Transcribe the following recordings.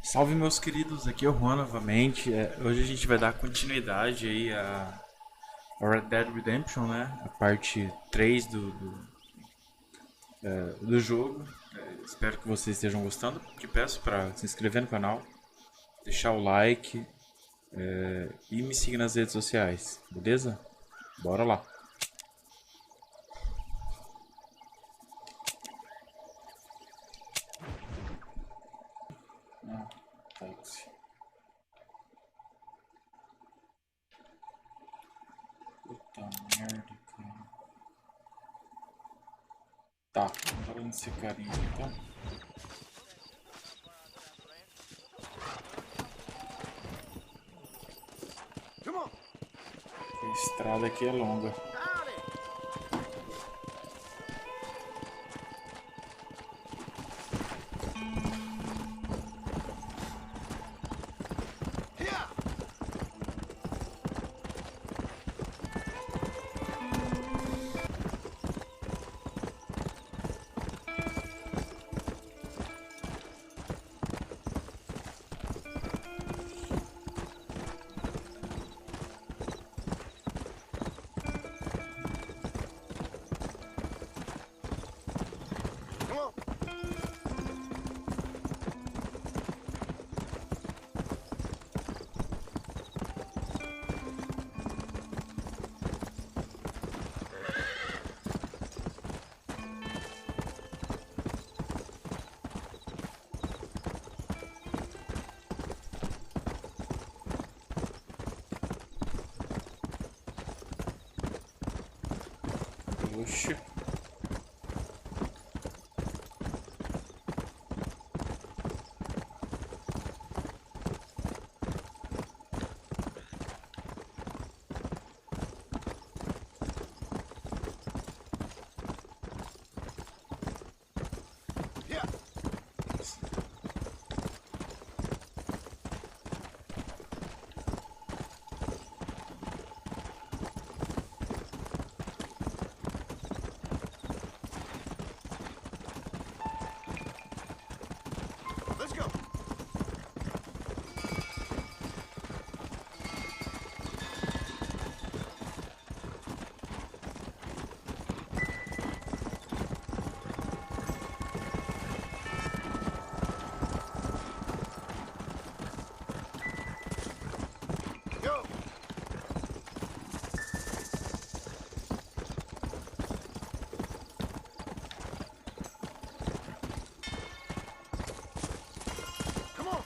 Salve meus queridos, aqui é o Juan novamente. Hoje a gente vai dar continuidade aí a Red Dead Redemption, né? A parte 3 do jogo. Espero que vocês estejam gostando. Te peço para se inscrever no canal, deixar o like e me seguir nas redes sociais, beleza? Bora lá! Ah, táxi. Puta merda, cara. Tá, parando esse carinha então. A estrada aqui é longa. Oxe. Let's go. Go. Come on.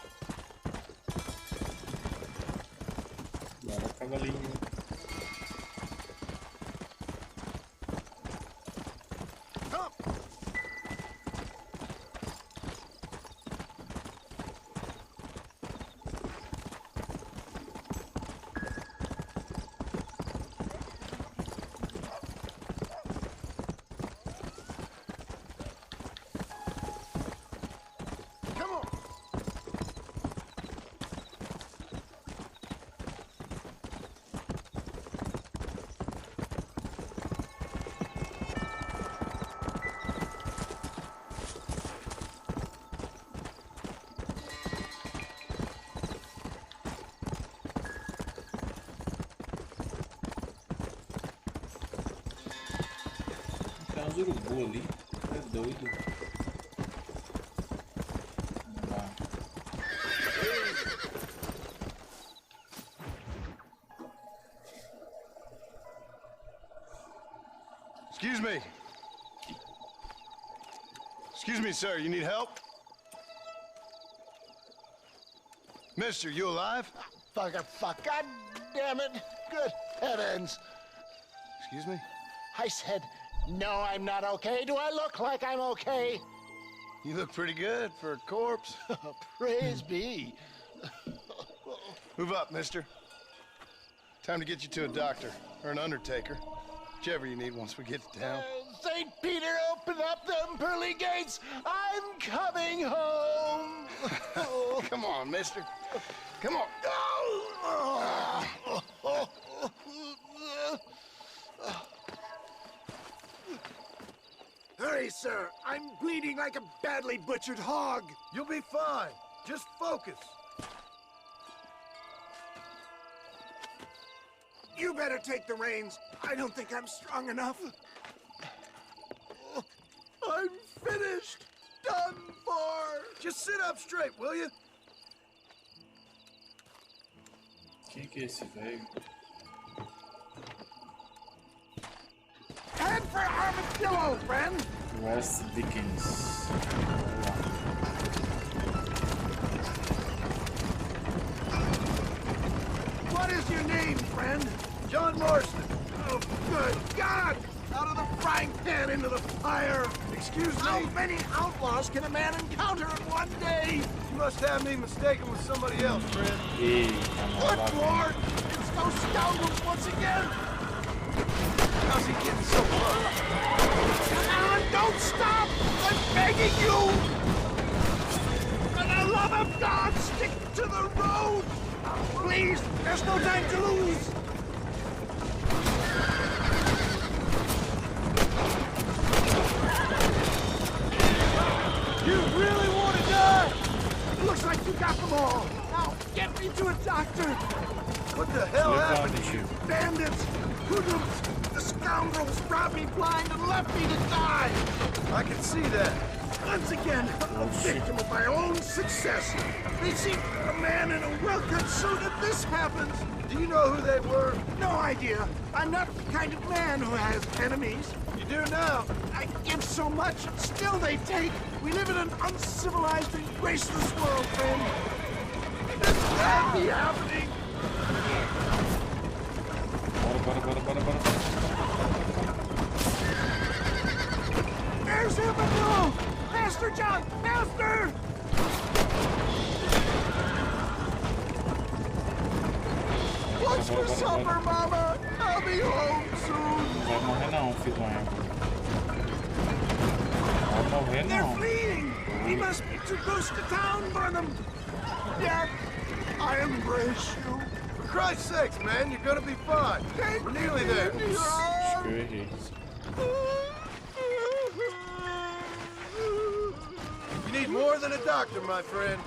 Bora, cavalinho. Up. Come on. Tem uns urubu ali. É doido. Vamos lá. Excuse me. Excuse me, sir. You need help? Mister, you alive? Fuck, God damn it. Good heavens. Excuse me? I said, no, I'm not okay. Do I look like I'm okay? You look pretty good for a corpse. Praise be. Move up, mister. Time to get you to a doctor or an undertaker. Whichever you need once we get to town. St. Peter, open up them pearly gates. I'm coming home. Come on, mister. Come on. Hurry, sir. I'm bleeding like a badly butchered hog. You'll be fine. Just focus. You better take the reins. I don't think I'm strong enough. I'm finished. Done for. Just sit up straight, will you? Quem que é esse velho? Head for Armadillo, friend. West Dickens. What is your name, friend? John Marston. Oh, good God! Out of the frying pan into the fire. Excuse How me. many outlaws can a man encounter in one day? You must have me mistaken with somebody else, friend. Eita, Good mano. Lord! It's those scoundrels once again! How's he getting so close? Come on, don't stop! I'm begging you! For the love of God, stick to the road! Please, there's no time to lose! You really want to die? Looks like you got them all! Now, get me to a doctor! What the hell happened to you? Bandits! Hoodlums! The scoundrels robbed me blind and left me to die! I can see that. Once again, a victim of my own success. They see a man in a well-cut suit and this happens. Do you know who they were? No idea. I'm not the kind of man who has enemies. You do now. I give so much, and still they take. We live in an uncivilized and graceless world, friend. This can't be happening. Bora. There's Armadillo! Master John! Master! What's for supper, Mama? I'll be home soon. Não vai morrer não, filhão. Não vai morrer They're não. fleeing! We must be too close to town for them! Death, I embrace you. For Christ's sakes, man, you're gonna be fine. We're nearly there. Into your Acho que arms. eu errei. You need more than a doctor, my friend.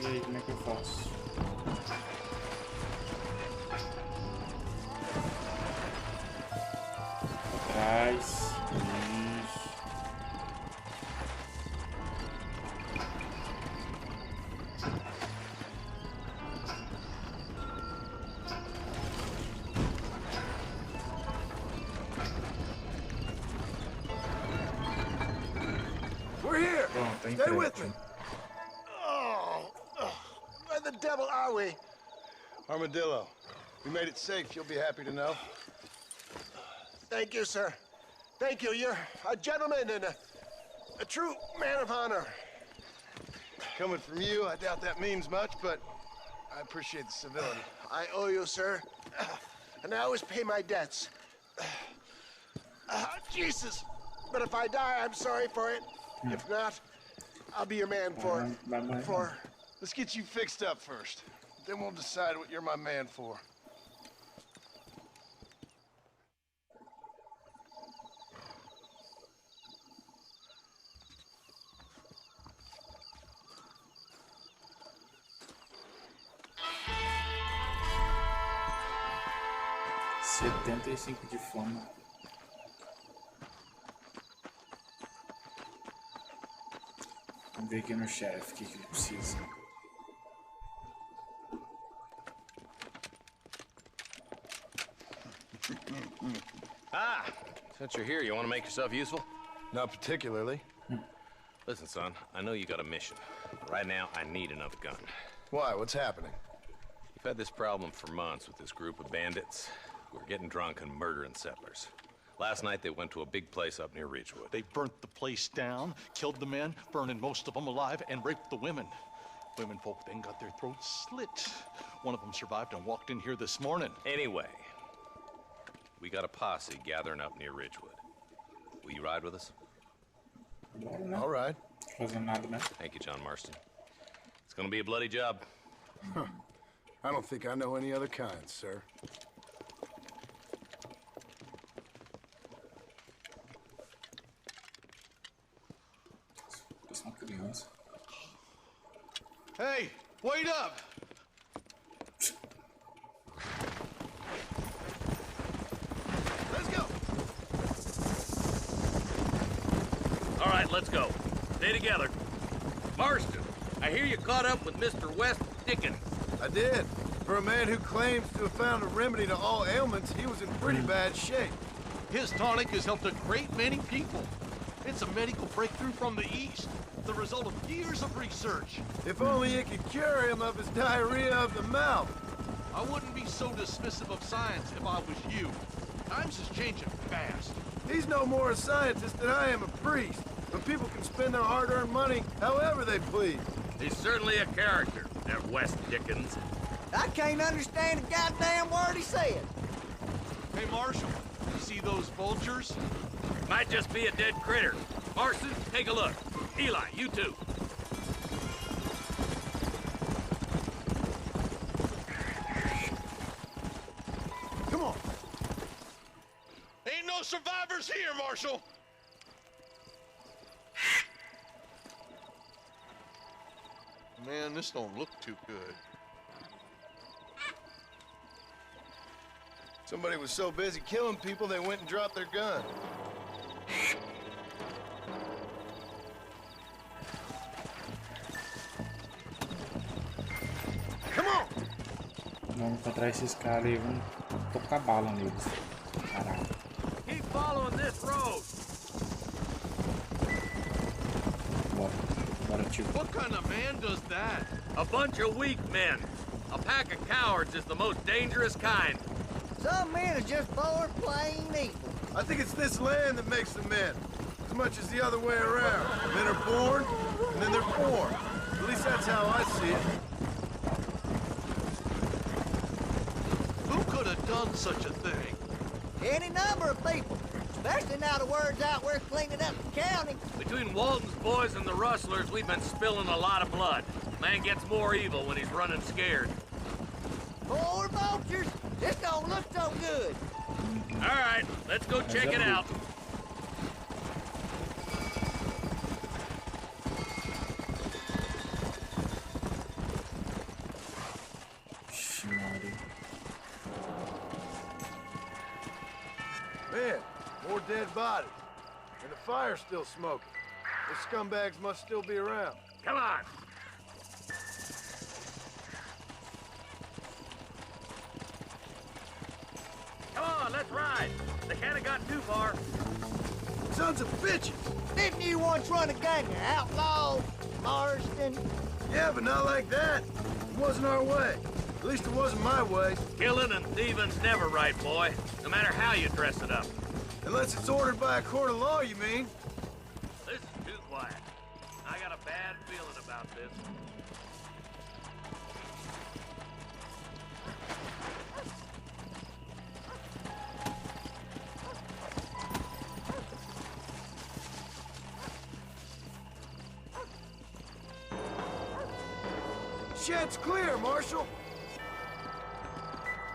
E aí, como é que eu faço? Atrás. Isso. We're here. Pronto, tá em Stay with frente. me. Oh, where the devil are we? Armadillo, we made it safe, you'll be happy to know. Thank you, sir. Thank you. You're a gentleman and a true man of honor. Coming from you, I doubt that means much, but I appreciate the civility. I owe you, sir. And I always pay my debts. Jesus. But if I die, I'm sorry for it. If not, I'll be your man for... Let's get you fixed up first. Then we'll decide what you're my man for. $75 de fama. Vamos ver aqui no chefe o que ele precisa. Ah, since you're here, you want to make yourself useful? Not particularly. Listen, son, I know you got a mission. But right now, I need another gun. Why? What's happening? You've had this problem for months with this group of bandits who are getting drunk and murdering settlers. Last night, they went to a big place up near Ridgewood. They burnt the place down, killed the men, burning most of them alive, and raped the women. Women folk then got their throats slit. One of them survived and walked in here this morning. Anyway, we got a posse gathering up near Ridgewood. Will you ride with us? All right. Fazendo nada, né? Thank you, John Marston. It's gonna be a bloody job. I don't think I know any other kind, sir. São crianças. Hey, wait up! Let's go. All right, let's go. Stay together. Marston, I hear you caught up with Mr. West Dickens. I did. For a man who claims to have found a remedy to all ailments, he was in pretty bad shape. His tonic has helped a great many people. It's a medical breakthrough from the East, the result of years of research. If only it could cure him of his diarrhea of the mouth. I wouldn't be so dismissive of science if I was you. Times is changing fast. He's no more a scientist than I am a priest. But people can spend their hard-earned money however they please. He's certainly a character, that West Dickens. I can't understand a goddamn word he said. Hey, Marshal, you see those vultures? Might just be a dead critter. Marston, take a look. Eli, you too. Come on. Ain't no survivors here, Marshal! Man, this don't look too good. Somebody was so busy killing people, they went and dropped their gun. Come on! Vamos encontrar esses caras aí, vamos tocar bala neles. Caraca. Keep following this road. Bora, tio. What kind of man does that? A bunch of weak men. A pack of cowards is the most dangerous kind. Some men are just born plain evil. I think it's this land that makes them men, as much as the other way around. Men are born, and then they're born. At least that's how I see it. Who could have done such a thing? Any number of people, especially now the word's out we're cleaning up the county. Between Walton's boys and the rustlers, we've been spilling a lot of blood. Man gets more evil when he's running scared. Poor vultures, this don't look so good. All right, let's go check it out. Man, more dead bodies. And the fire's still smoking. The scumbags must still be around. Come on. Come on, let's ride. They can't have gotten too far. Sons of bitches! Didn't you once run a gang of outlaws, Marston? Yeah, but not like that. It wasn't our way. At least it wasn't my way. Killing and thieving's never right, boy. No matter how you dress it up. Unless it's ordered by a court of law, you mean? This is too quiet. I got a bad feeling about this. Shed's clear, Marshal.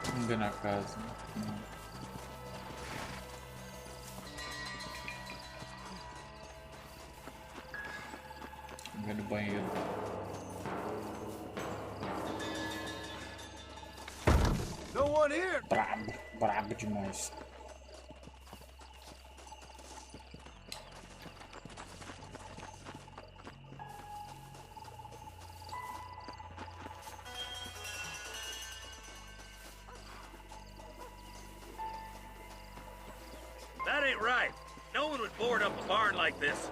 Vamos ver na casa. Não. Vamos ver no banheiro. No one here. Brabo, brabo demais. That ain't right. No one would board up a barn like this.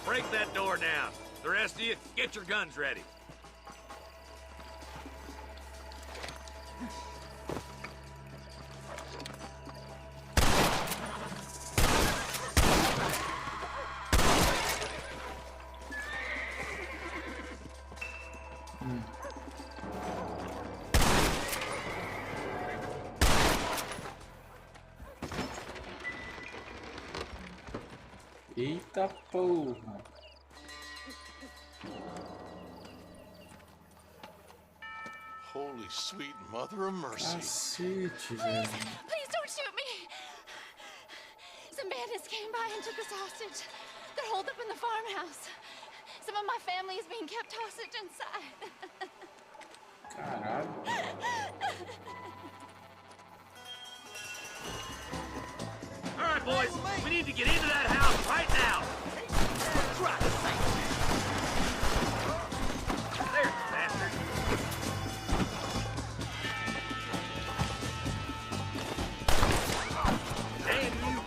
Break that door down. The rest of you, get your guns ready. Eita porra. Holy sweet mother of mercy. Cacete, velho. Please don't shoot me. Some bandits came by and took us hostage. They're holed up in the farmhouse. Some of my family is being kept hostage inside. Caralho. All right, boys, we need to get into that house right now. There, bastard. Damn you.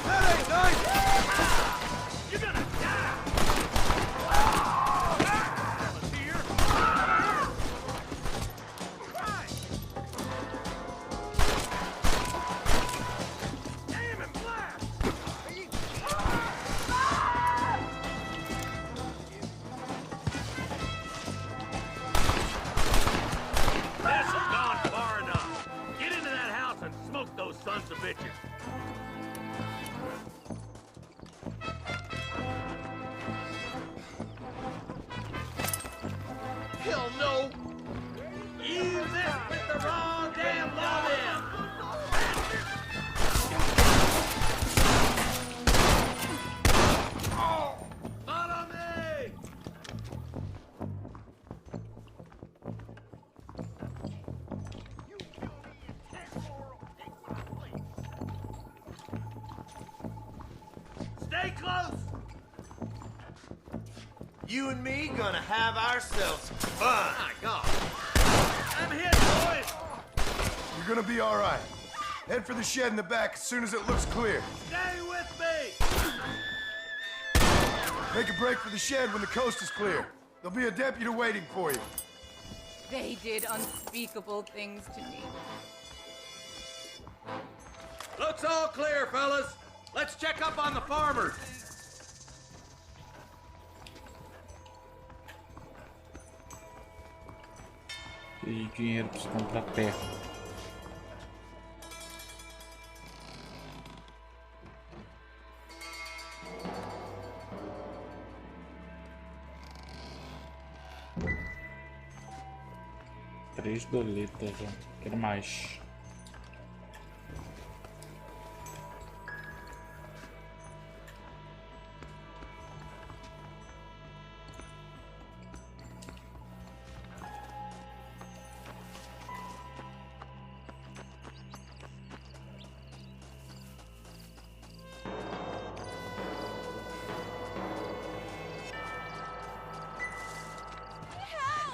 That ain't nice! You're gonna die. Here. Right. Damn it, Black. This has gone far enough. Get into that house and smoke those sons of bitches. Hell no! You messed with the wrong damn law then. Follow me! Stay close! You and me gonna have ourselves fun! My God! I'm hit, boys! You're gonna be all right. Head for the shed in the back as soon as it looks clear. Stay with me! Make a break for the shed when the coast is clear. There'll be a deputy waiting for you. They did unspeakable things to me. Looks all clear, fellas. Let's check up on the farmers. E dinheiro pra comprar terra. Três doletas, já. Quero mais.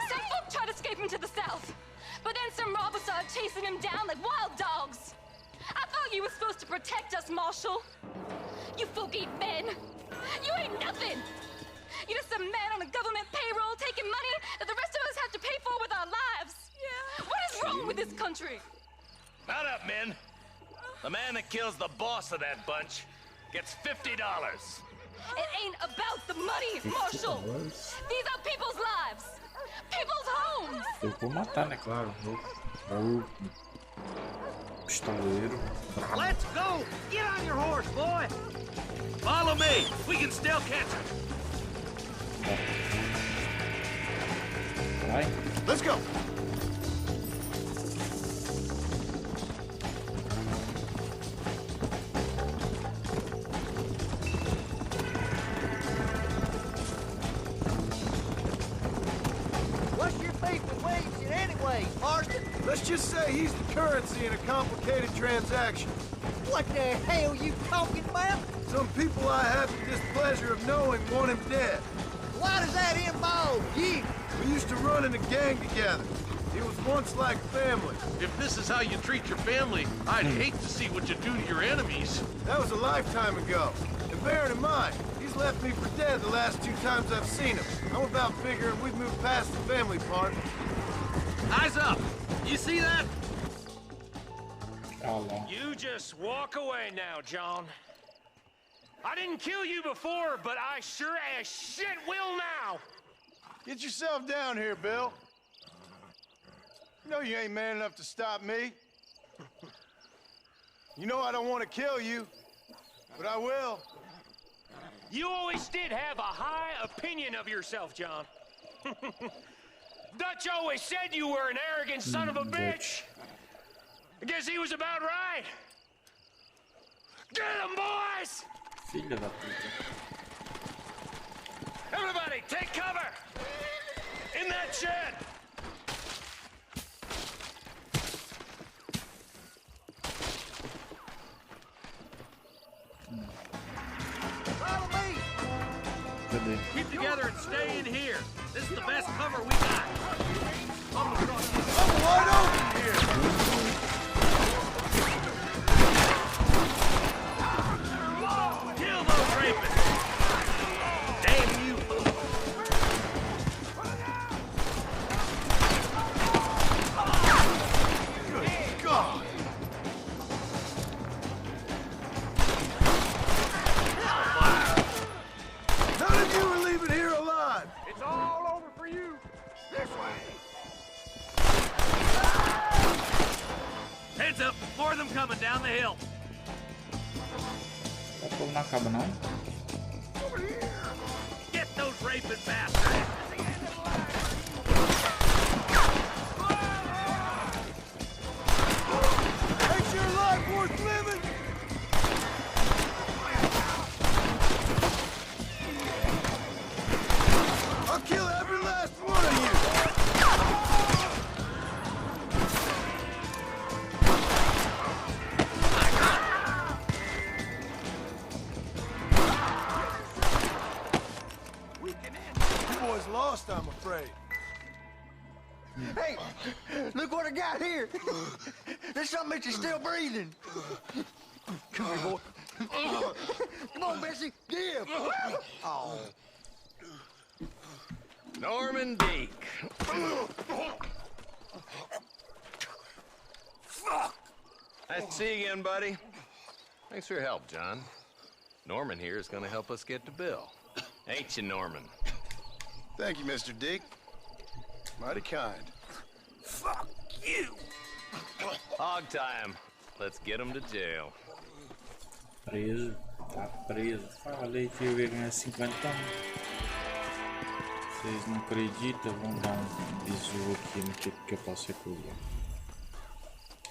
Some folk tried to escape him to the south, but then some robbers started chasing him down like wild dogs. I thought you were supposed to protect us, Marshal. You folk ain't men. You ain't nothing. You're just a man on a government payroll taking money that the rest of us have to pay for with our lives. Yeah. What is wrong with this country? Mount up, men. The man that kills the boss of that bunch gets $50. It ain't about the money, Marshal. These are people's lives. People's homes. Eu vou matar, né? Claro. Vou. Pistoleiro. Let's go! Get on your horse, boy! Follow me! We can still catch him! Vai. Let's go! What's your beef with Williamson anyway, Marston? Let's just say he's the currency in a complicated transaction. What the hell you talking about? Some people I have the displeasure of knowing want him dead. Why does that involve you? We used to run in a gang together. He was once like family. If this is how you treat your family, I'd hate to see what you do to your enemies. That was a lifetime ago. And bearing in mind, he's left me for dead the last 2 times I've seen him. I'm about figuring we've moved past the family part. Eyes up! You see that? Ah lá. You just walk away now, John. I didn't kill you before, but I sure as shit will now. Get yourself down here, Bill. You know you ain't man enough to stop me. You know I don't want to kill you, but I will. You always did have a high opinion of yourself, John. Dutch always said you were an arrogant son of a bitch. I guess he was about right. Get him, guys? Filha da puta. Everybody, take cover! In that shed! Follow me! Cadê? Keep together and stay in here. This is the best cover we got. I'm wide open here! Kill those rapists! Damn you! Good God! None of you are leaving here alive! It's all over for you. This way. Heads up! More of them coming down the hill. O povo não acaba não? Get those rapist bastards! Ain't your life worth living? I'll kill every last one of you! You boys lost, I'm afraid. Hey, look what I got here. There's something that you're still breathing. Come here, boy. Come on, Bessie. Give. Oh. Norman Deek. Nice to see you again, buddy. Thanks for your help, John. Norman here is going to help us get to Bill. Ain't you, Norman? Thank you, Mr. Dick. Mighty kind. Fuck you. Hog time. Let's get him to jail. Preso. Tá preso. Falei que eu ia ganhar 50. Vocês não acreditam? Vamos dar um bisu aqui no que eu posso recolher.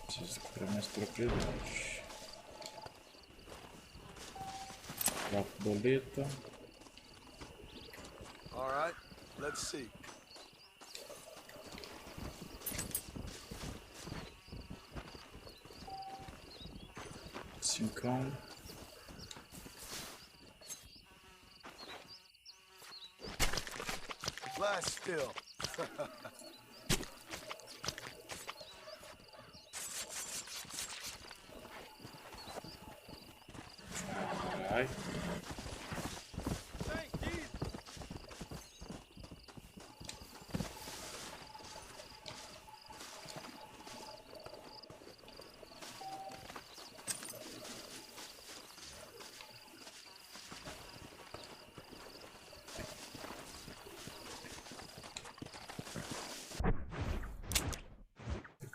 Preciso recuperar minhas propriedades. Quatro boleta. All right, let's see. Cincão. Lie still. Ai.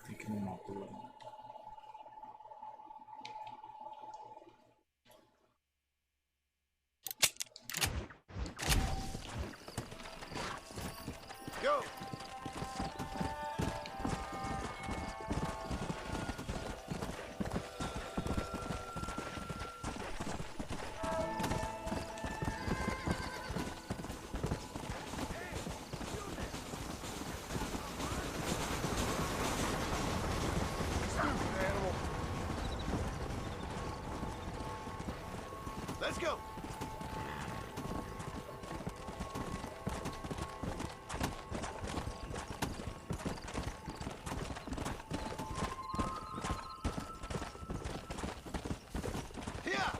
Tem que me matar. Go! Stupid animal. Let's go! Here!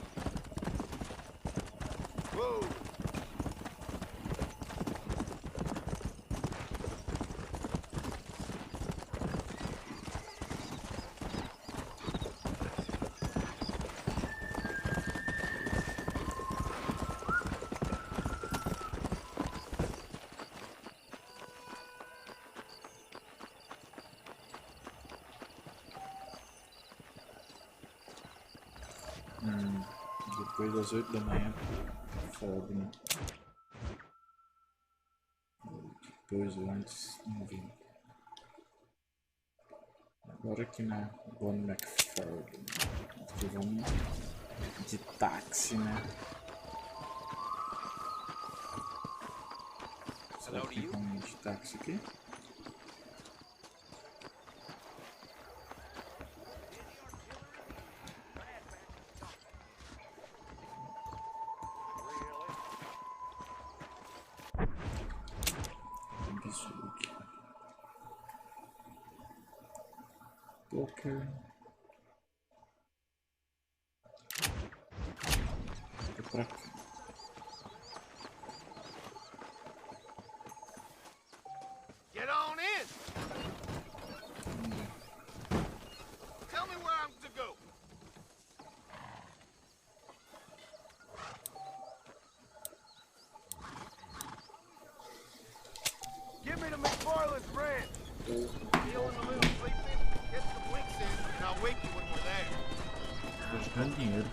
Whoa! Depois das 8 da manhã, foda, né? Depois ou antes, não vi. Agora aqui na Bonnie McFarlane. Aqui vamos de táxi, né? Será que tem caminho de táxi aqui? Poker. É pra cá. Get on in. Tell me where I'm to go. Give me the McFarland's ranch. Deal in the little sleep in. Get some winks in, and I'll wake you when we're there. Tô buscando dinheiro.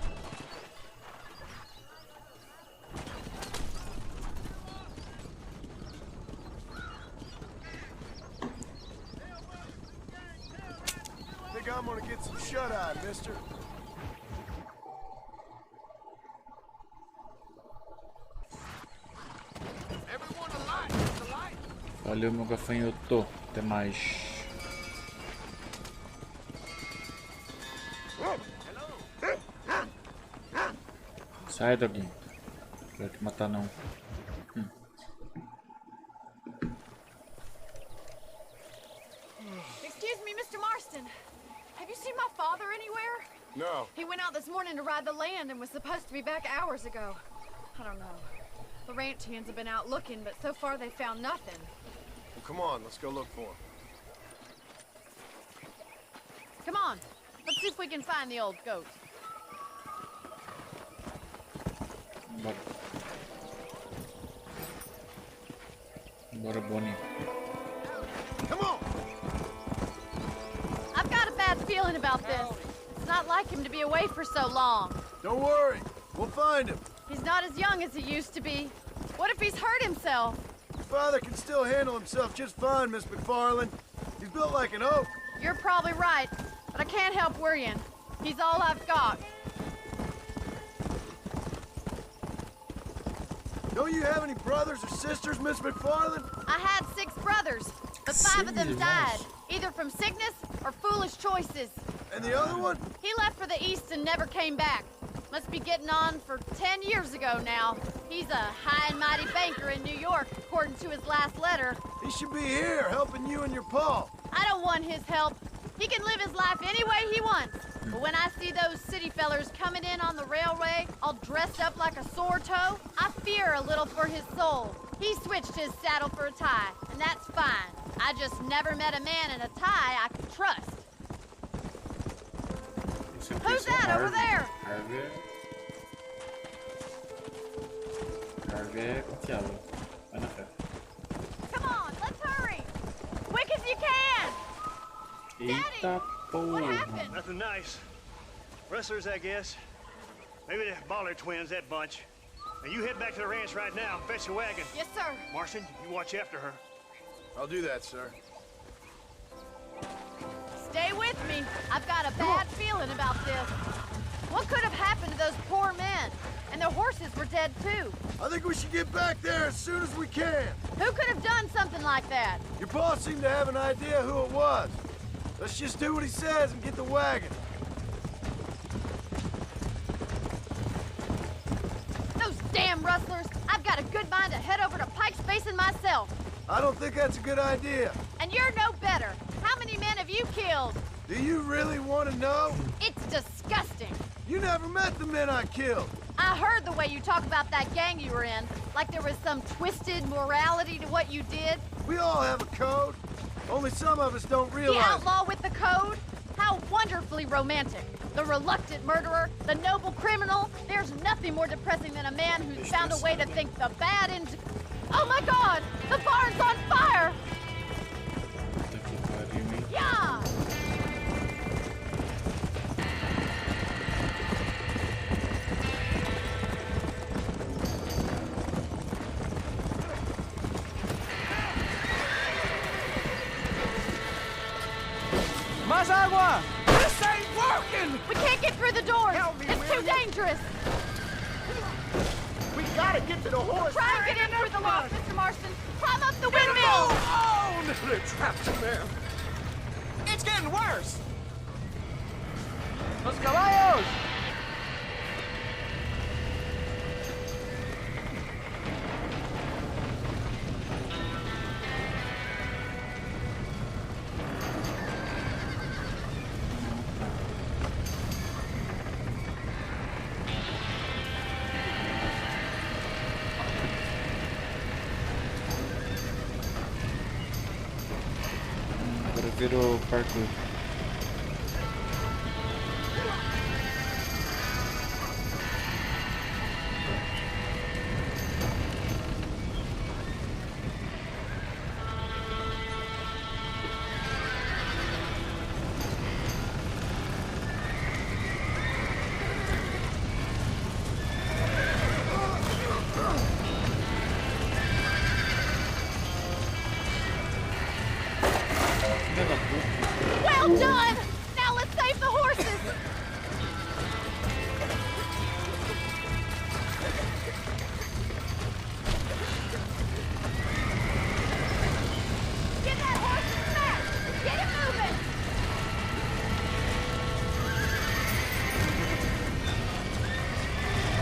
Think I'm gonna get some shut-eye, mister. Everyone alive! Valeu, meu gafanhoto. Até mais. Sai, doguinho. Não quero te matar, não. Excuse me, Mr. Marston. Have you seen my father anywhere? No. He went out this morning to ride the land and was supposed to be back hours ago. I don't know. The ranch hands have been out looking, but so far they found nothing. Well, come on, let's go look for him. Come on, let's see if we can find the old goat. Bora. Bora, Bonnie. Come on! I've got a bad feeling about this. It's not like him to be away for so long. Don't worry, we'll find him. He's not as young as he used to be. What if he's hurt himself? Your father can still handle himself just fine, Miss McFarland. He's built like an oak. You're probably right, but I can't help worrying. He's all I've got. Don't you have any brothers or sisters, Miss McFarland? I had 6 brothers, but 5 of them died, either from sickness or foolish choices. And the other one? He left for the east and never came back. Must be getting on for 10 years ago now. He's a high and mighty banker in New York, according to his last letter. He should be here, helping you and your pa. I don't want his help. He can live his life any way he wants. But when I see those city fellers coming in on the railway, all dressed up like a sore toe, I fear a little for his soul. He switched his saddle for a tie, and that's fine. I just never met a man in a tie I could trust. Who's that over there? Come on, let's hurry. Quick as you can. Eita What porra. happened? Nothing nice. Rustlers, I guess. Maybe the Baller twins, that bunch. Now you head back to the ranch right now and fetch the wagon. Yes, sir. Marston, you watch after her. I'll do that, sir. Stay with me. I've got a bad feeling about this. What could have happened to those poor men? And their horses were dead, too. I think we should get back there as soon as we can. Who could have done something like that? Your pa seemed to have an idea who it was. Let's just do what he says and get the wagon. Those damn rustlers! I've got a good mind to head over to Pike's Basin myself. I don't think that's a good idea. And you're no better. How many men have you killed? Do you really want to know? It's disgusting. You never met the men I killed. I heard the way you talk about that gang you were in, like there was some twisted morality to what you did. We all have a code. Only some of us don't realize. The outlaw with the code? How wonderfully romantic. The reluctant murderer, the noble criminal. There's nothing more depressing than a man who's found a way to think the bad into... Oh my God! The barn's on fire! Yeah! Más agua! This ain't working! We can't get through the doors. Help me, It's too too dangerous! We gotta get to the horse! Try and get in through the loft, Mr. Marston! Climb up the windmill! Oh, no, they're trapped in there! It's getting worse! Los caballos! Agora virou parkour. Well done! Now let's save the horses! Get that horse smacked! Get it moving!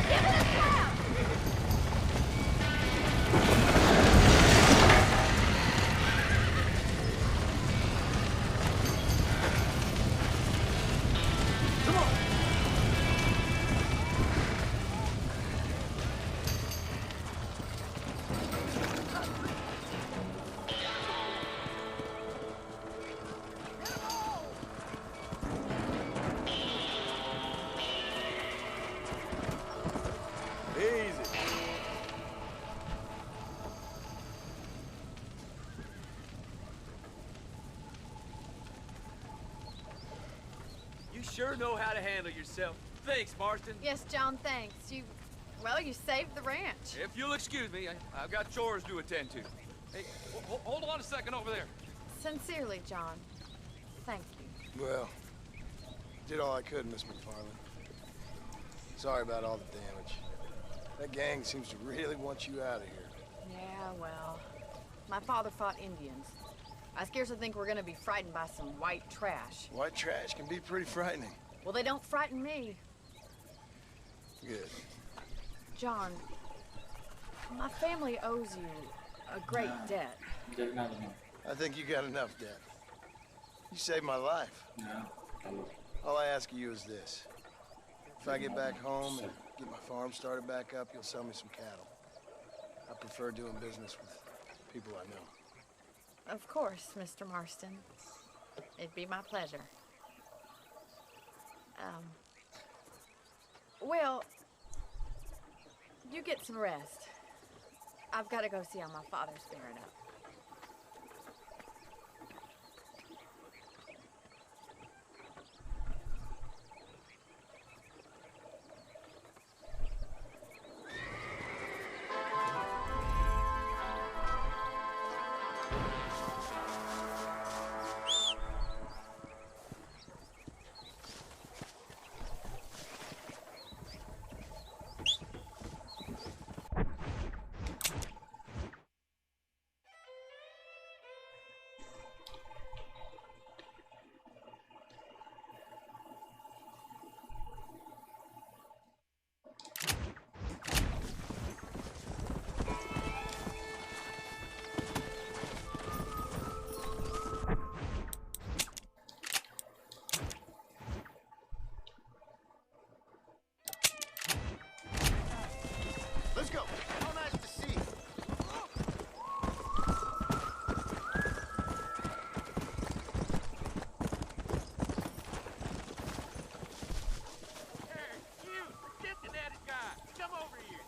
Give it a slap! Easy. You sure know how to handle yourself. Thanks, Marston. Yes, John, thanks. You saved the ranch. If you'll excuse me, I've got chores to attend to. Hey, hold on a second over there. Sincerely, John. Thank you. Well, did all I could, Miss McFarland. Sorry about all the damage. That gang seems to really want you out of here. Yeah, well, my father fought Indians. I scarcely think we're gonna be frightened by some white trash. White trash can be pretty frightening. Well, they don't frighten me. Good. John, my family owes you a great debt. I think you got enough debt. You saved my life. All I ask of you is this. If I get back home and get my farm started back up, you'll sell me some cattle. I prefer doing business with people I know. Of course, Mr. Marston. It'd be my pleasure. Well, you get some rest. I've got to go see how my father's faring up. Let's go. How nice to see you. Hey, you, Cincinnati guy, come over here.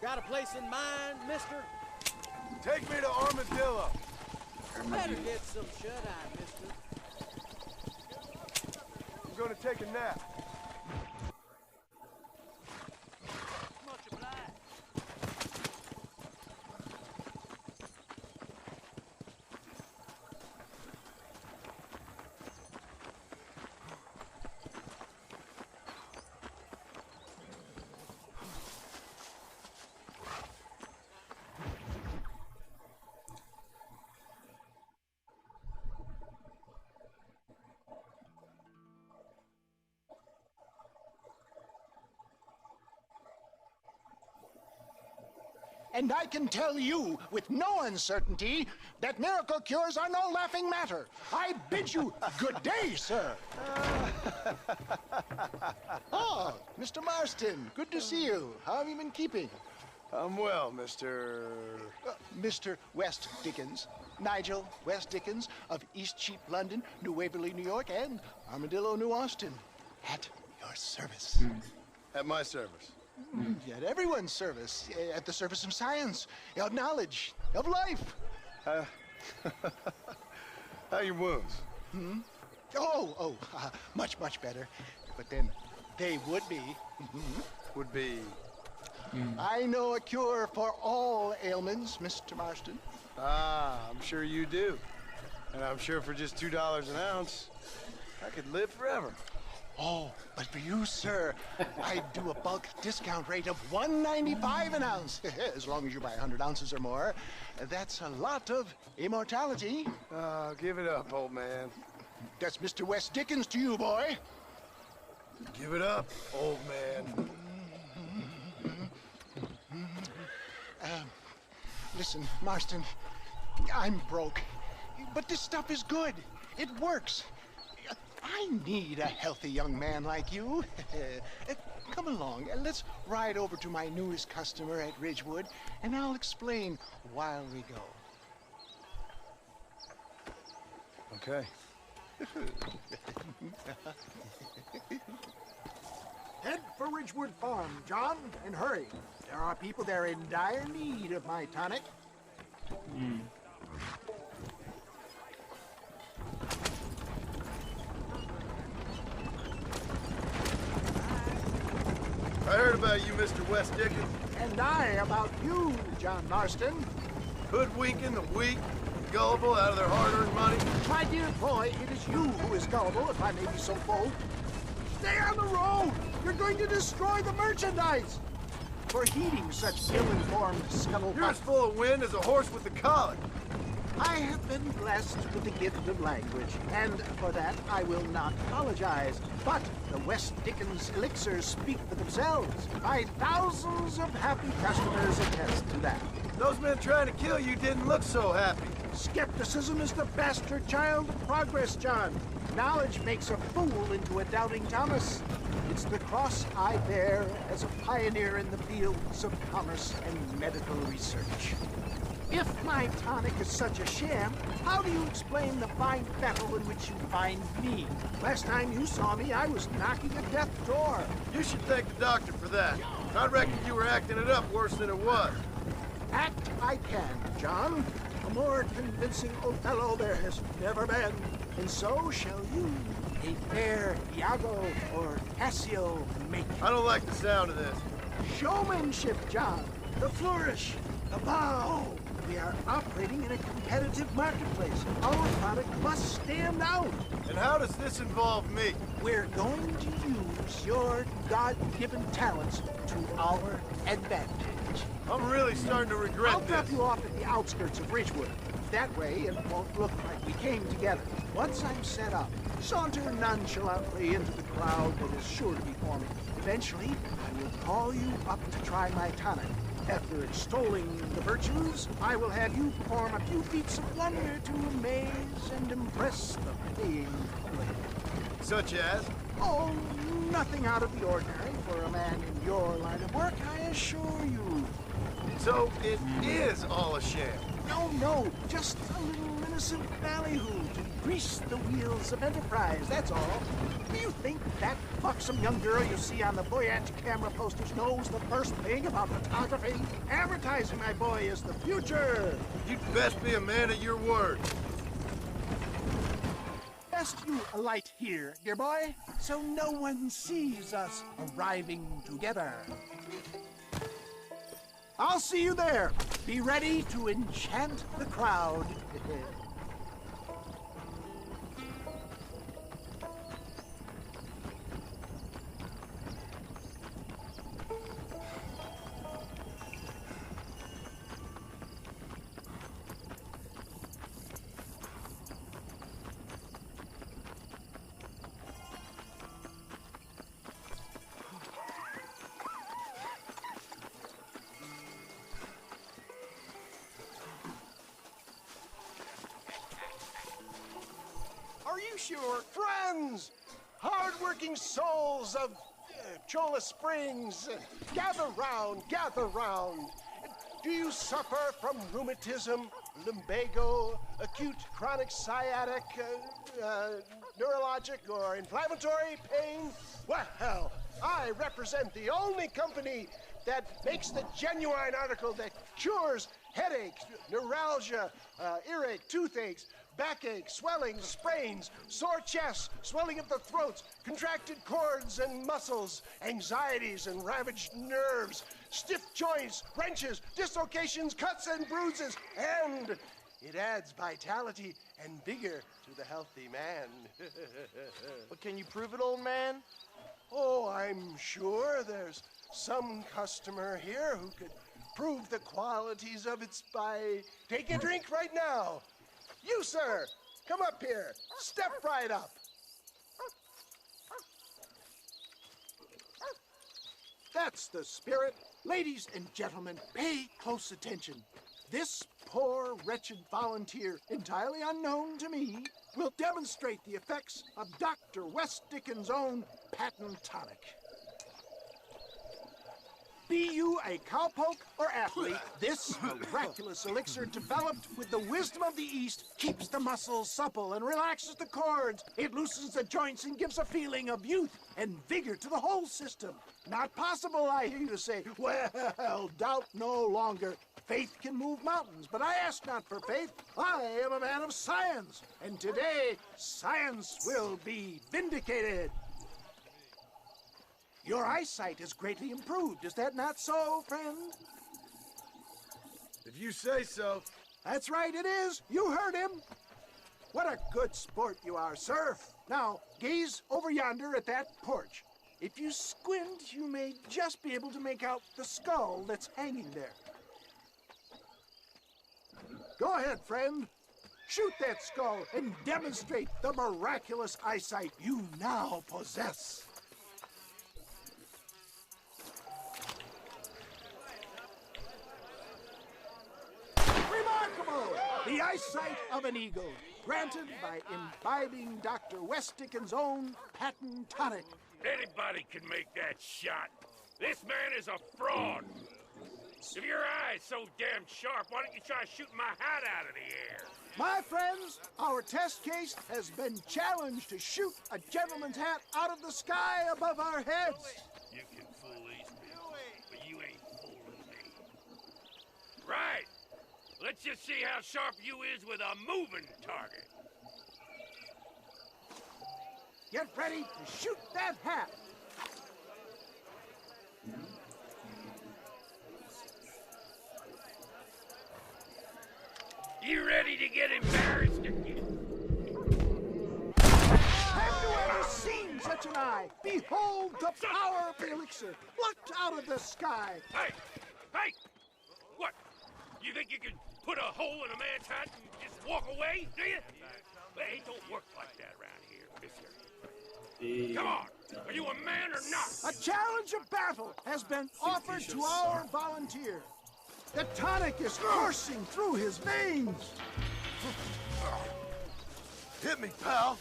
Got a place in mind, mister? Take me to Armadillo. better get some shut-eye, mister. I'm gonna take a nap. Much obliged. And I can tell you with no uncertainty that miracle cures are no laughing matter. I bid you good day, sir. Oh, Mr. Marston, good to see you. How have you been keeping? I'm well, Mr. Mr. West Dickens. Nigel West Dickens of East Cheap, London, New Waverly, New York, and Armadillo, New Austin. At your service. At my service. At everyone's service. At the service of science, of knowledge, of life. How your wounds? Much, much better. But then they would be. Would be? I know a cure for all ailments, Mr. Marston. Ah, I'm sure you do. And I'm sure for just $2 an ounce, I could live forever. Oh, but for you, sir, I do a bulk discount rate of $1.95 an ounce. As long as you buy 100 ounces or more. That's a lot of immortality. Give it up, old man. That's Mr. West Dickens to you, boy. Give it up, old man. Listen, Marston, I'm broke. But this stuff is good. It works. I need a healthy young man like you. Come along, let's ride over to my newest customer at Ridgewood, and I'll explain while we go. Okay. Head for Ridgewood Farm, John, and hurry. There are people there in dire need of my tonic. I heard about you, Mr. West Dickens. And I about you, John Marston. Hoodwinking the weak, gullible out of their hard-earned money. My dear boy, it is you who is gullible, if I may be so bold. Stay on the road! You're going to destroy the merchandise! For heeding such ill-informed scuttlebutt. You're as full of wind as a horse with the colic. I have been blessed with the gift of language, and for that I will not apologize. But the West Dickens elixirs speak for themselves. My thousands of happy customers attest to that. Those men trying to kill you didn't look so happy. Skepticism is the bastard child of progress, John. Knowledge makes a fool into a doubting Thomas. It's the cross I bear as a pioneer in the fields of commerce and medical research. If my tonic is such a sham, how do you explain the fine battle in which you find me? Last time you saw me, I was knocking a death door. You should thank the doctor for that. I reckon you were acting it up worse than it was. Act I can, John. A more convincing Othello there has never been. And so shall you, a fair Iago or Cassio make. I don't like the sound of this. Showmanship, John. The flourish, the bow. We are operating in a competitive marketplace. Our product must stand out. And how does this involve me? We're going to use your God-given talents to our advantage. I'm really starting to regret I'll this. drop you off at the outskirts of Ridgewood. That way it won't look like we came together. Once I'm set up, saunter nonchalantly into the crowd that is sure to be forming. Eventually, I will call you up to try my tonic. After extolling the virtues, I will have you perform a few feats of wonder to amaze and impress the paying public. Such as? Oh, nothing out of the ordinary for a man in your line of work, I assure you. So it is all a sham? No, just a little innocent ballyhoo to grease the wheels of enterprise, that's all. Do you think that buxom young girl you see on the Voyage camera posters knows the first thing about photography? Advertising, my boy, is the future. You'd best be a man of your word. best you alight here, dear boy, so no one sees us arriving together. I'll see you there. Be ready to enchant the crowd. Are you sure? Friends, hard-working souls of Cholla Springs, gather round, gather round. Do you suffer from rheumatism, lumbago, acute chronic sciatic, neurologic or inflammatory pain? Well, I represent the only company that makes the genuine article that cures headaches, neuralgia, earache, toothaches, backache, swelling, sprains, sore chests, swelling of the throats, contracted cords and muscles, anxieties and ravaged nerves, stiff joints, wrenches, dislocations, cuts and bruises, and it adds vitality and vigor to the healthy man. But can you prove it, old man? Oh, I'm sure there's some customer here who could prove the qualities of it by... Take a drink right now. You, sir, come up here. Step right up. That's the spirit. Ladies and gentlemen, pay close attention. This poor, wretched volunteer, entirely unknown to me, will demonstrate the effects of Dr. West Dickens' own patent tonic. Be you a cowpoke or athlete, this miraculous elixir developed with the wisdom of the East keeps the muscles supple and relaxes the cords. It loosens the joints and gives a feeling of youth and vigor to the whole system. Not possible, I hear you say. Well, doubt no longer. Faith can move mountains, but I ask not for faith. I am a man of science, and today science will be vindicated. Your eyesight is greatly improved. Is that not so, friend? If you say so. That's right, it is. You heard him. What a good sport you are, sir. Now, gaze over yonder at that porch. If you squint, you may just be able to make out the skull that's hanging there. Go ahead, friend. Shoot that skull and demonstrate the miraculous eyesight you now possess. Remarkable! The eyesight of an eagle, granted by imbibing Dr. West Dickens' own patent tonic. Anybody can make that shot. This man is a fraud. If your eye's so damn sharp, why don't you try shooting my hat out of the air? My friends, our test case has been challenged to shoot a gentleman's hat out of the sky above our heads. You can fool these people, but you ain't fooling me. Right. Let's just see how sharp you is with a moving target. Get ready to shoot that hat. You ready to get embarrassed again? Have you ever seen such an eye? Behold the power of the elixir, plucked out of the sky. Hey! Hey! What? You think you can put a hole in a man's hat and just walk away, do you? Well, it don't work like that around here, mister. Come on! Are you a man or not? A challenge of battle has been offered to our volunteer. The tonic is coursing through his veins. Hit me, pal.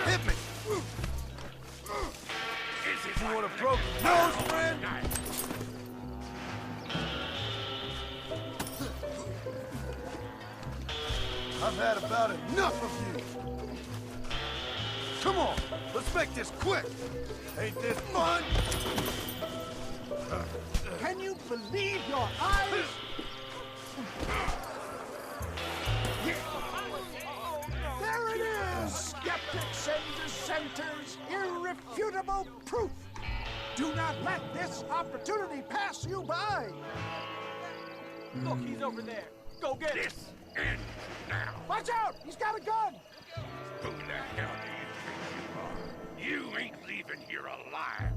Hit me. You want a broken nose, friend? I've had about enough of you. Come on, let's make this quick. Ain't this fun? Can you believe your eyes? There it is! Skeptics say centers irrefutable proof. Do not let this opportunity pass you by. Look, he's over there. Go get him. This ends now. Watch out! He's got a gun! Who the hell do you think you are? You ain't leaving here alive.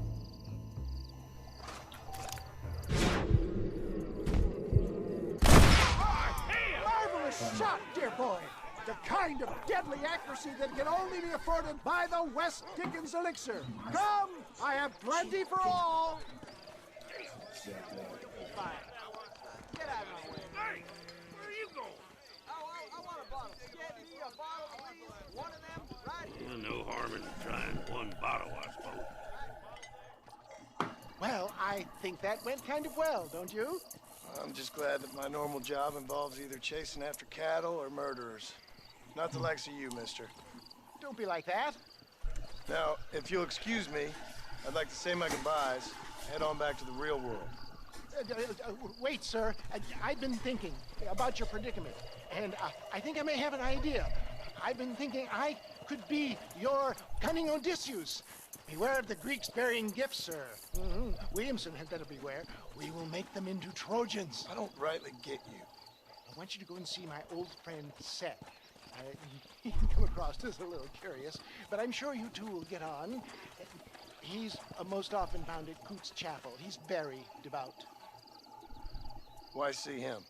Marvelous shot, dear boy. The kind of deadly accuracy that can only be afforded by the West Dickens elixir. Come, I have plenty for all. Fine. Get out of my way. Hey, where are you going? I want a bottle. Get me a bottle, please. One of them, right here. Well, no harm in trying one bottle, I suppose. Well, I think that went kind of well, don't you? I'm just glad that my normal job involves either chasing after cattle or murderers. Not the likes of you, mister. Don't be like that. Now, if you'll excuse me, I'd like to say my goodbyes, head on back to the real world. Wait, sir. I've been thinking about your predicament, and I think I may have an idea. I've been thinking I could be your cunning Odysseus. Beware of the Greeks bearing gifts, sir. Williamson had better beware. We will make them into Trojans. I don't rightly get you. I want you to go and see my old friend, Seth. He can come across as a little curious, but I'm sure you two will get on. He's most often found at Coots Chapel. He's very devout. Why see him?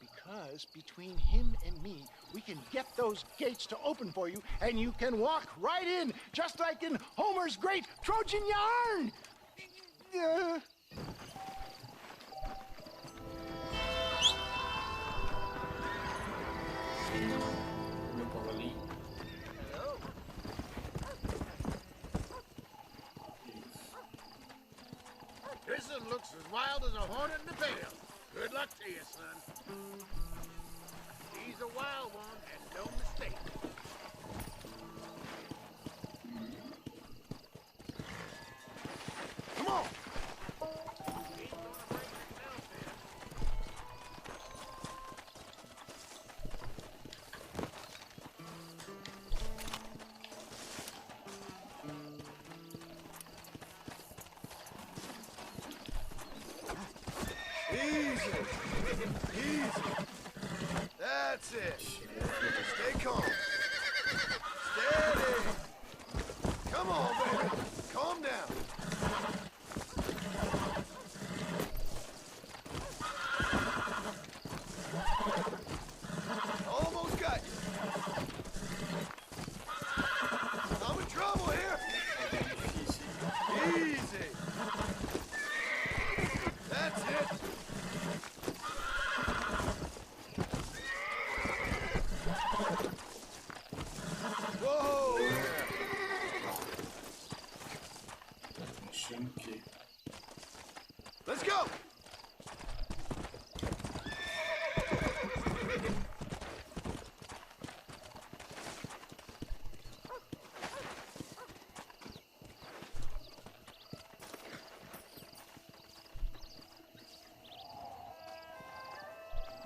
Because between him and me, we can get those gates to open for you, and you can walk right in, just like in Homer's great Trojan yarn! This one looks as wild as a hornet in the bale. Good luck to you, son. He's a wild one, and no mistake. Come on! He's gonna break himself in. Easy. That's it. Stay calm. Steady. Come on, baby. Calm down. Almost got you. I'm in trouble here. Easy. That's it. Whoa! Let's go!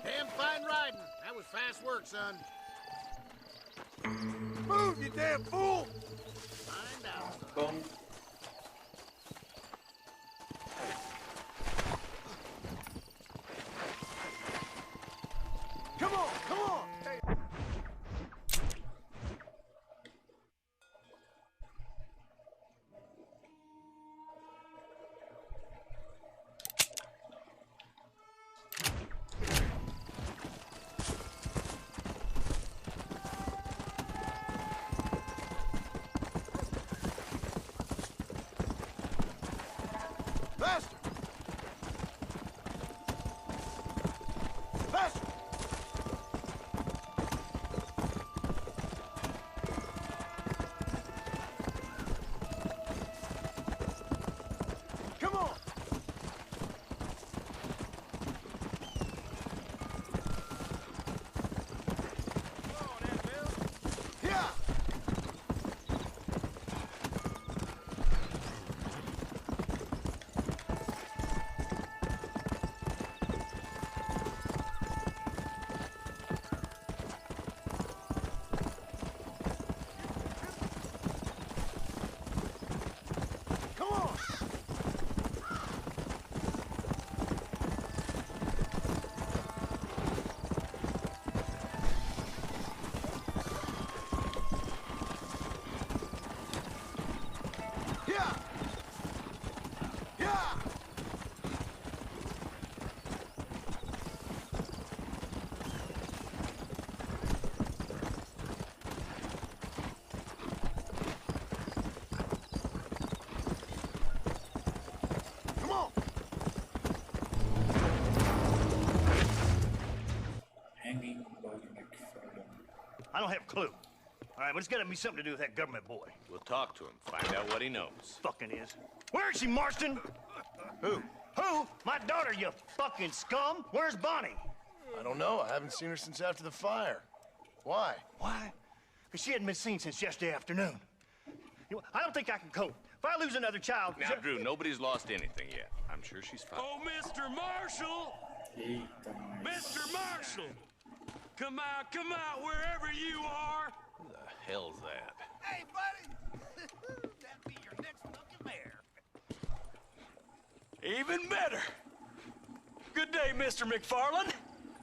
Damn fine riding. That was fast work, son. Move, you damn fool! Find out. Bom. Come on, come on! Faster! Faster! Come on! Yeah! don't have a clue. All right, but it's gotta be something to do with that government boy. We'll talk to him, find out what he knows. Fucking is. Where is she, Marston? Who? Who? My daughter, you fucking scum. Where's Bonnie? I don't know. I haven't seen her since after the fire. Why? Why? Because she hadn't been seen since yesterday afternoon. You know, I don't think I can cope. If I lose another child... Now, Drew, nobody's lost anything yet. I'm sure she's fine. Oh, Mr. Marshall! Mr. Marshall! Come out, wherever you are! Who the hell's that? Hey, buddy! That'd be your next fucking mayor. Even better! Good day, Mr. McFarland.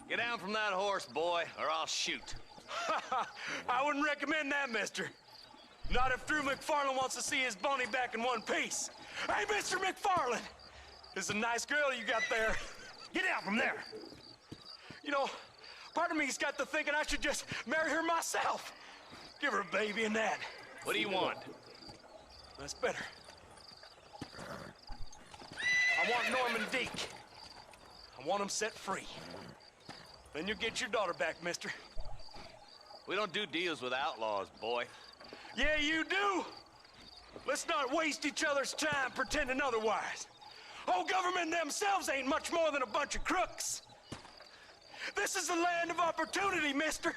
Get down from that horse, boy, or I'll shoot. I wouldn't recommend that, mister. Not if Drew McFarland wants to see his Bonnie back in one piece. Hey, Mr. McFarland! This is a nice girl you got there. Get out from there! You know, part of me's got to thinking I should just marry her myself. Give her a baby and that. What do you want? That's better. I want Norman Deek. I want him set free. Then you'll get your daughter back, mister. We don't do deals with outlaws, boy. Yeah, you do. Let's not waste each other's time pretending otherwise. Oh, government themselves ain't much more than a bunch of crooks. This is the land of opportunity, mister.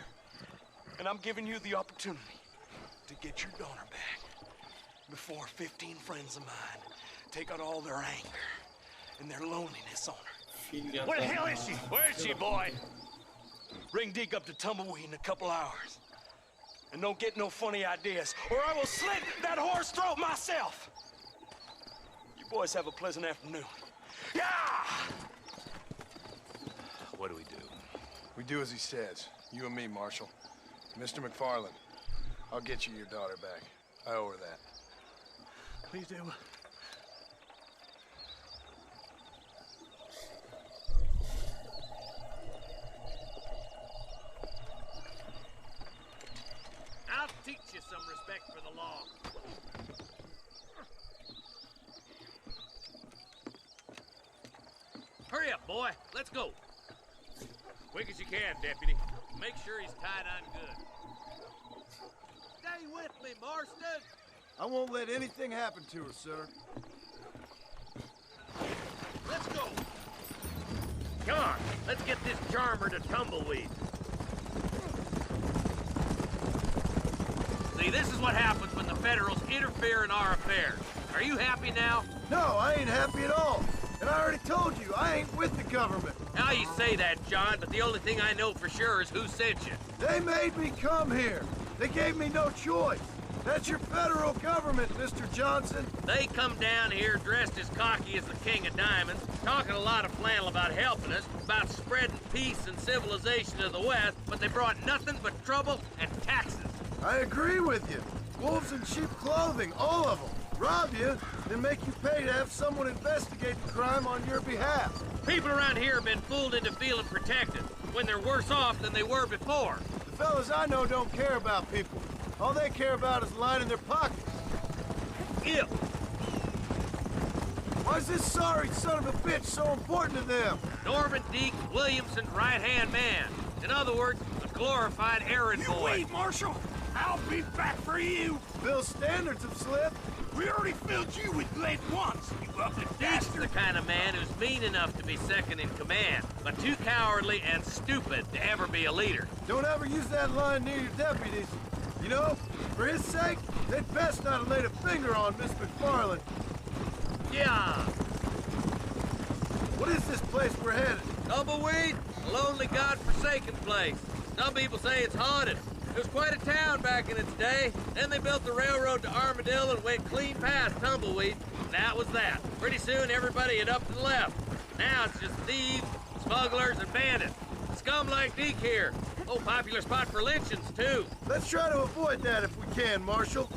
And I'm giving you the opportunity to get your daughter back before 15 friends of mine take out all their anger and their loneliness on her. Where the hell is she? Where is she, boy? Bring Deke up to Tumbleweed in a couple hours. And don't get no funny ideas, or I will slit that horse throat myself. You boys have a pleasant afternoon. Yeah! What do we do? We do as he says. You and me, Marshal. Mr. McFarland, I'll get you your daughter back. I owe her that. Please do. I'll teach you some respect for the law. Hurry up, boy. Let's go. Quick as you can, deputy. Make sure he's tied on good. Stay with me, Marston. I won't let anything happen to her, sir. Let's go. Come on. Let's get this charmer to Tumbleweed. See, this is what happens when the Federals interfere in our affairs. Are you happy now? No, I ain't happy at all. And I already told you, I ain't with the government. Now you say that, John, but the only thing I know for sure is who sent you. They made me come here. They gave me no choice. That's your federal government, Mr. Johnson. They come down here dressed as cocky as the King of Diamonds, talking a lot of flannel about helping us, about spreading peace and civilization to the West, but they brought nothing but trouble and taxes. I agree with you. Wolves in sheep clothing, all of them. Rob you, then make you pay to have someone investigate the crime on your behalf. People around here have been fooled into feeling protected, when they're worse off than they were before. The fellas I know don't care about people. All they care about is lining their pockets. Ew. Why's this sorry son of a bitch so important to them? Norman Deke Williamson's right-hand man. In other words, a glorified errand boy. Wait, Marshal! I'll be back for you! Bill's standards have slipped. We already filled you with lead once, you ugly Deke's bastard! the kind of man who's mean enough to be second in command, but too cowardly and stupid to ever be a leader. Don't ever use that line near your deputies. You know, for his sake, they'd best not have laid a finger on Miss McFarland. Yeah. What is this place we're headed? Tumbleweed, a lonely, god-forsaken place. Some people say it's haunted. It was quite a town back in its day. Then they built the railroad to Armadillo and went clean past Tumbleweed. And that was that. Pretty soon everybody had up and left. Now it's just thieves, smugglers, and bandits. Scum like Deke here. Oh, popular spot for lynchings, too. Let's try to avoid that if we can, Marshal.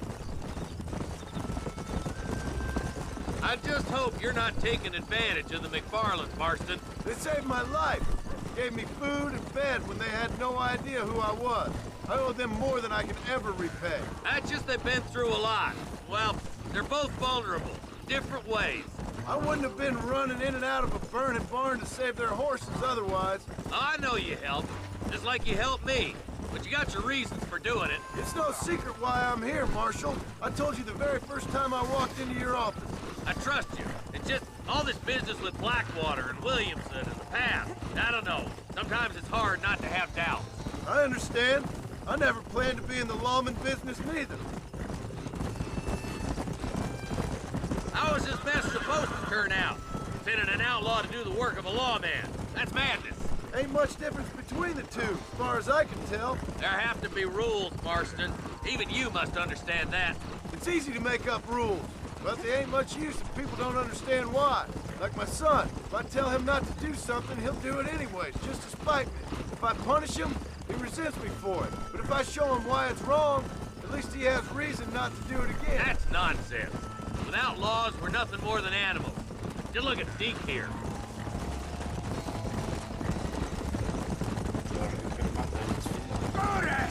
I just hope you're not taking advantage of the McFarlands, Marston. They saved my life. Gave me food and fed when they had no idea who I was. I owe them more than I can ever repay. That's just they've been through a lot. Well, they're both vulnerable, different ways. I wouldn't have been running in and out of a burning barn to save their horses otherwise. I know you helped, just like you helped me. but you got your reasons for doing it. It's no secret why I'm here, Marshal. I told you the very first time I walked into your office. I trust you. It's just all this business with Blackwater and Williamson in the past. I don't know. Sometimes it's hard not to have doubts. I understand. I never planned to be in the lawman business neither. How is this mess supposed to turn out? Sending an outlaw to do the work of a lawman. That's madness. Ain't much difference between the two, as far as I can tell. There have to be rules, Marston. Even you must understand that. It's easy to make up rules, but they ain't much use if people don't understand why. Like my son. If I tell him not to do something, he'll do it anyways, just to spite me. If I punish him, he resents me for it. But if I show him why it's wrong, at least he has reason not to do it again. That's nonsense. Without laws, we're nothing more than animals. Just look at Deke here.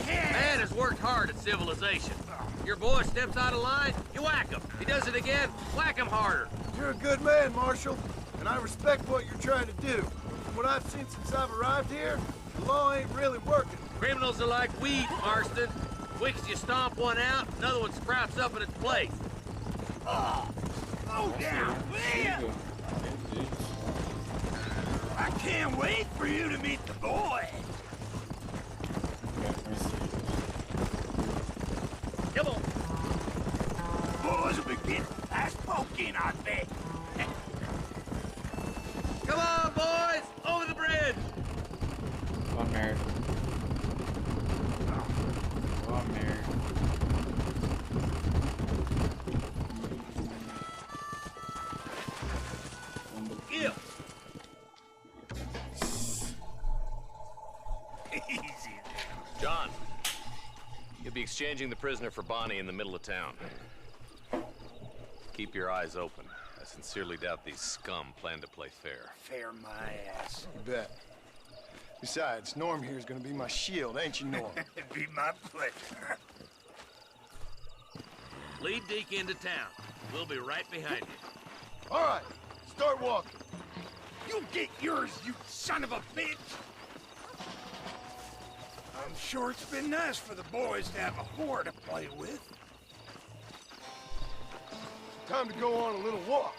Man has worked hard at civilization. Your boy steps out of line, you whack him. He does it again, whack him harder. You're a good man, Marshal, and I respect what you're trying to do. From what I've seen since I've arrived here, the law ain't really working. Criminals are like weeds, Marston. Quick as you stomp one out, another one sprouts up in its place. Slow down, will ya? I can't wait for you to meet the boy. Come on. Boys will be getting fast poking, I bet. Come on, boys! Over the bridge! Oh, merda. Oh, merda. Yeah. Easy there. John, you'll be exchanging the prisoner for Bonnie in the middle of town. Keep your eyes open. I sincerely doubt these scum plan to play fair. Fair my ass. You bet. Besides, Norm here's gonna be my shield, ain't you, Norm? It'd be my pleasure. Lead Deke into town. We'll be right behind you. All right, start walking. You get yours, you son of a bitch! I'm sure it's been nice for the boys to have a whore to play with. Time to go on a little walk.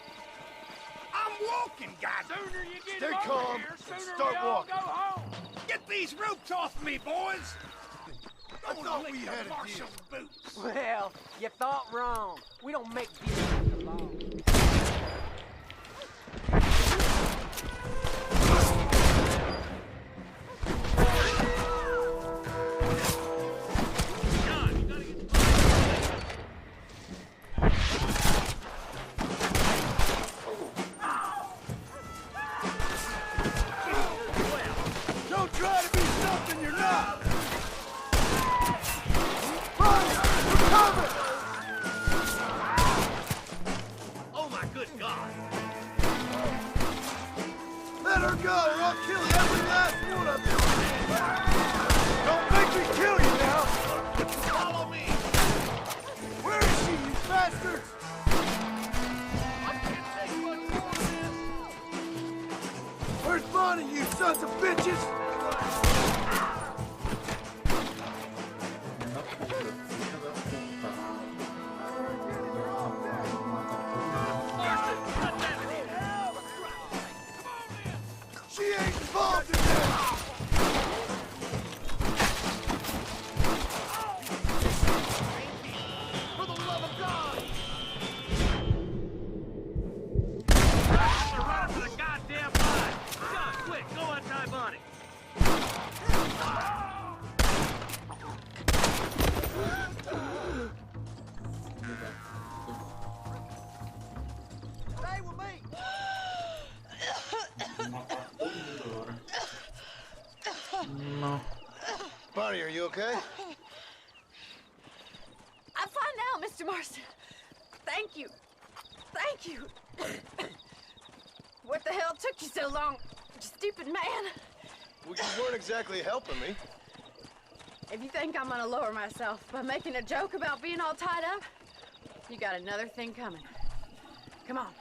I'm walking, guys. Sooner you get Stay over calm here, and sooner start we all walking. go home. Get these ropes off me, boys. I thought we lick the had a deal. marshal's boots. Well, you thought wrong. We don't make deals alone. Don't try to be something you're not. Run! We're coming! Oh my good God! Let her go, or I'll kill every last one of you. Don't make me kill you now. Follow me. Where is she, you bastards? I can't take much more of this. Where's Bonnie, you sons of bitches? She ain't involved in this. For the love of God! They're running for the goddamn line! John, quick, go untie Bonnie! Stay with me. No. Bonnie, are you okay? I'm fine now, Mr. Marston. Thank you. Thank you. What the hell took you so long, you stupid man? Well, you weren't exactly helping me. If you think I'm gonna lower myself by making a joke about being all tied up, you got another thing coming. Come on.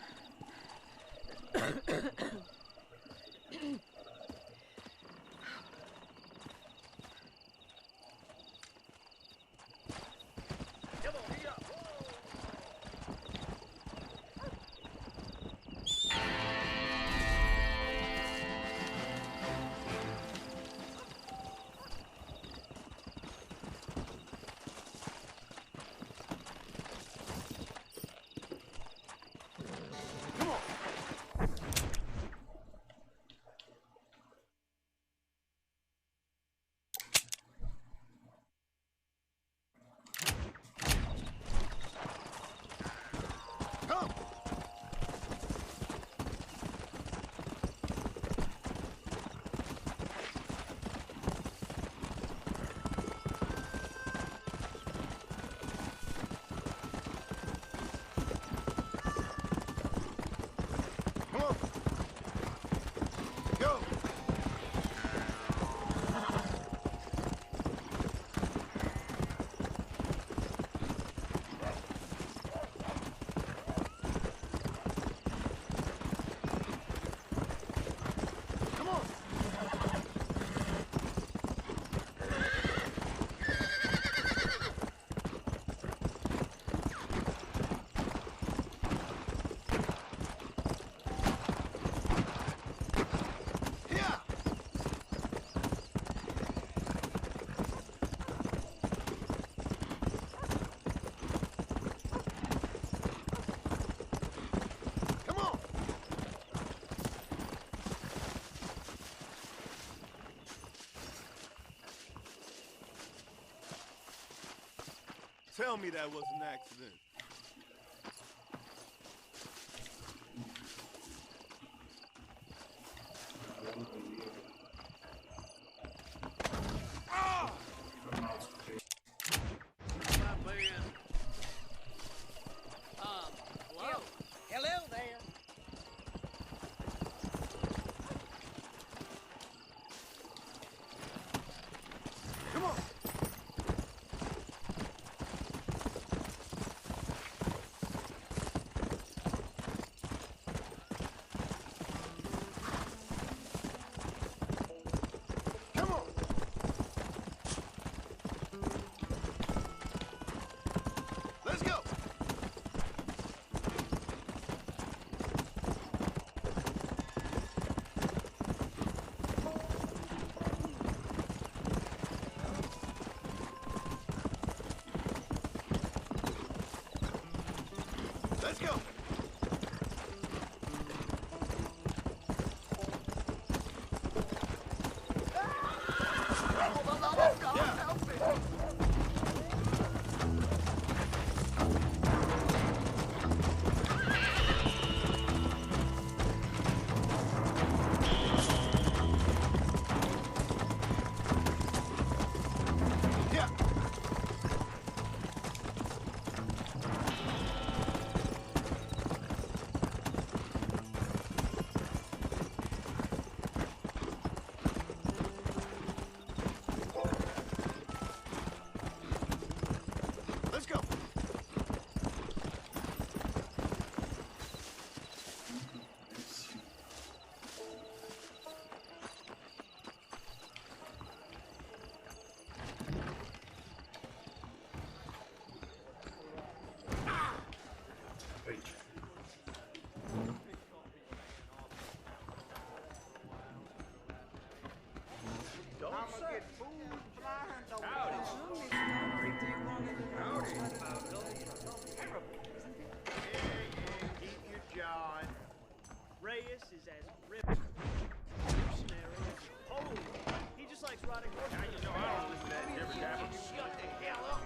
tell me that was an accident. Hello there. Come on. Come on. Let's go. Let's go. Yeah. Let's go. Keep your jaw. Reyes is as ripped mercenary as Holy. He just likes riding horses. Now you know I don't listen to that jibber jabber. Shut the hell up.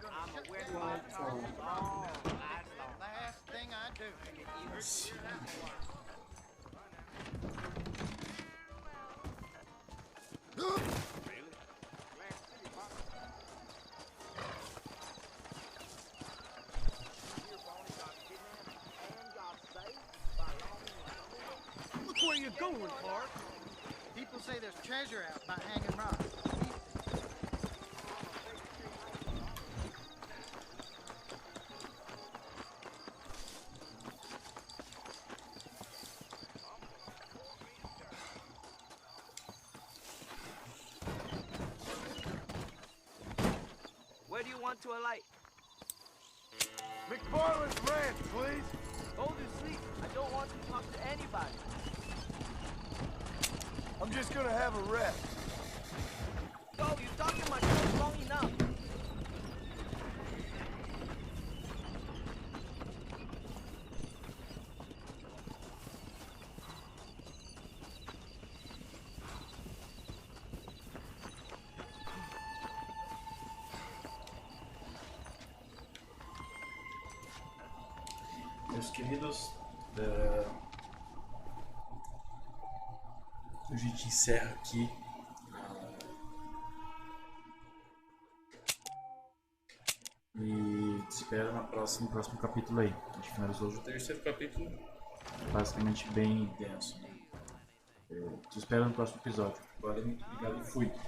I'm a wet my tongue. Oh, that's the last thing I do. Look where you're going, Clark. People say there's treasure out by hanging rocks. Where do you want to alight? McFarland's Ranch, please. Hold your seat. I don't want to talk to anybody. I'm just gonna have a rest. Go, you talked to my son long enough. Meus queridos, a gente encerra aqui e te espero no próximo capítulo aí. A gente finalizou hoje o terceiro capítulo, basicamente bem denso, né? Te espero no próximo episódio. Valeu, muito obrigado e fui!